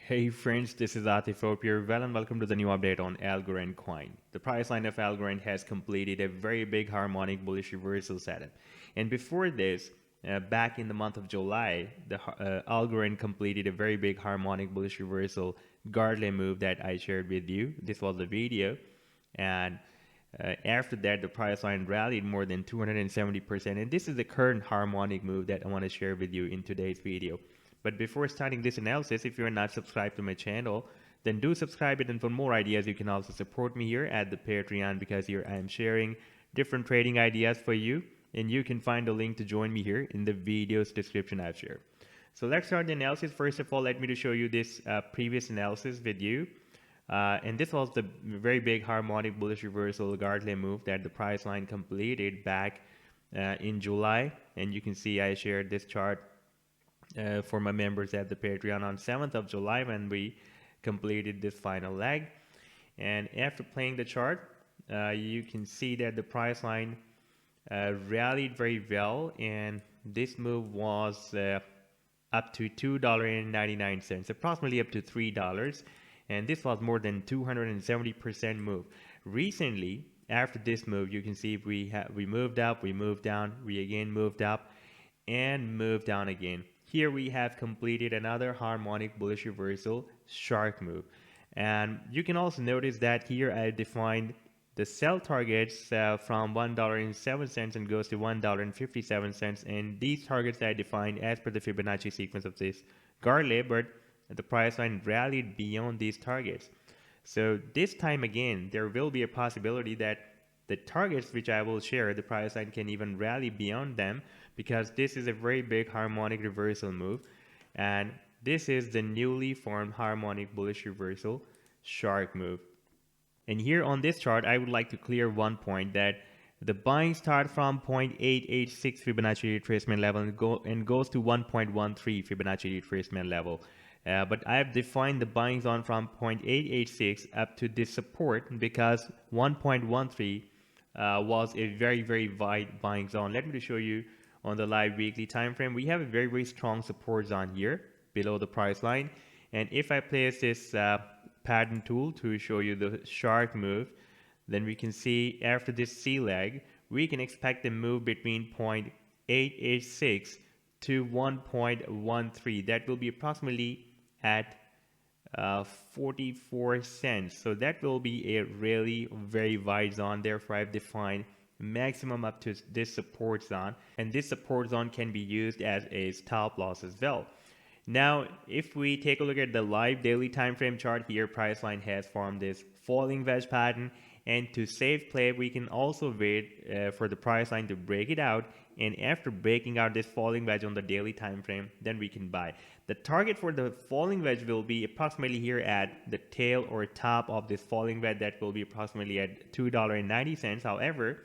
Hey friends, this is Atif. Hope you're well and welcome to the new update on Algorand coin. The price line of Algorand has completed a very big harmonic bullish reversal setup. And before this, back in the month of July, the Algorand completed a very big harmonic bullish reversal Gartley move that I shared with you. This was the video. And after that, the price line rallied more than 270%. And this is the current harmonic move that I want to share with you in today's video. But before starting this analysis, if you are not subscribed to my channel, then do subscribe it. And for more ideas, you can also support me here at the Patreon, because here I am sharing different trading ideas for you. And you can find the link to join me here in the video's description I've shared. So let's start the analysis. First of all, let me to show you this previous analysis with you. And this was the very big harmonic bullish reversal Gartley move that the price line completed back in July. And you can see I shared this chart for my members at the Patreon on 7th of July when we completed this final leg. And after playing the chart, you can see that the price line rallied very well, and this move was up to $2.99, approximately up to $3, and this was more than 270% move. Recently, after this move, you can see we moved up, we moved down, we again moved up, and moved down again. Here we have completed another harmonic bullish reversal shark move. And you can also notice that here I defined the sell targets from $1.07 and goes to $1.57. And these targets I defined as per the Fibonacci sequence of this Gartley, but the price line rallied beyond these targets. So this time again, there will be a possibility that the targets which I will share, the price line can even rally beyond them, because this is a very big harmonic reversal move, and this is the newly formed harmonic bullish reversal shark move. And here on this chart, I would like to clear one point, that the buying start from 0.886 Fibonacci retracement level and goes to 1.13 Fibonacci retracement level. But I've defined the buying zone from 0.886 up to this support, because 1.13 was a very wide buying zone. Let me show you on the live weekly time frame. We have a very strong support zone here below the price line. And if I place this pattern tool to show you the shark move, then we can see after this C leg, we can expect a move between 0.886 to 1.13. That will be approximately at 44 cents. So that will be a really very wide zone. Therefore, I've defined maximum up to this support zone, and this support zone can be used as a stop loss as well. Now, if we take a look at the live daily time frame chart here, price line has formed this falling wedge pattern, and to save play, we can also wait for the price line to break it out, and after breaking out this falling wedge on the daily time frame, then we can buy. The target for the falling wedge will be approximately here at the tail or top of this falling wedge. That will be approximately at $2.90. However,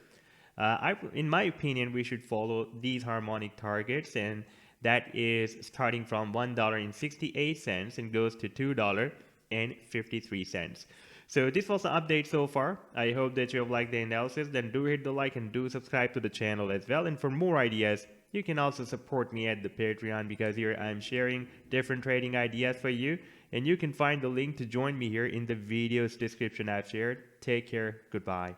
in my opinion, we should follow these harmonic targets, and that is starting from $1.68 and goes to $2.53. So this was the update so far. I hope that you have liked the analysis. Then do hit the like and do subscribe to the channel as well. And for more ideas, you can also support me at the Patreon, because here I'm sharing different trading ideas for you. And you can find the link to join me here in the video's description I've shared. Take care. Goodbye.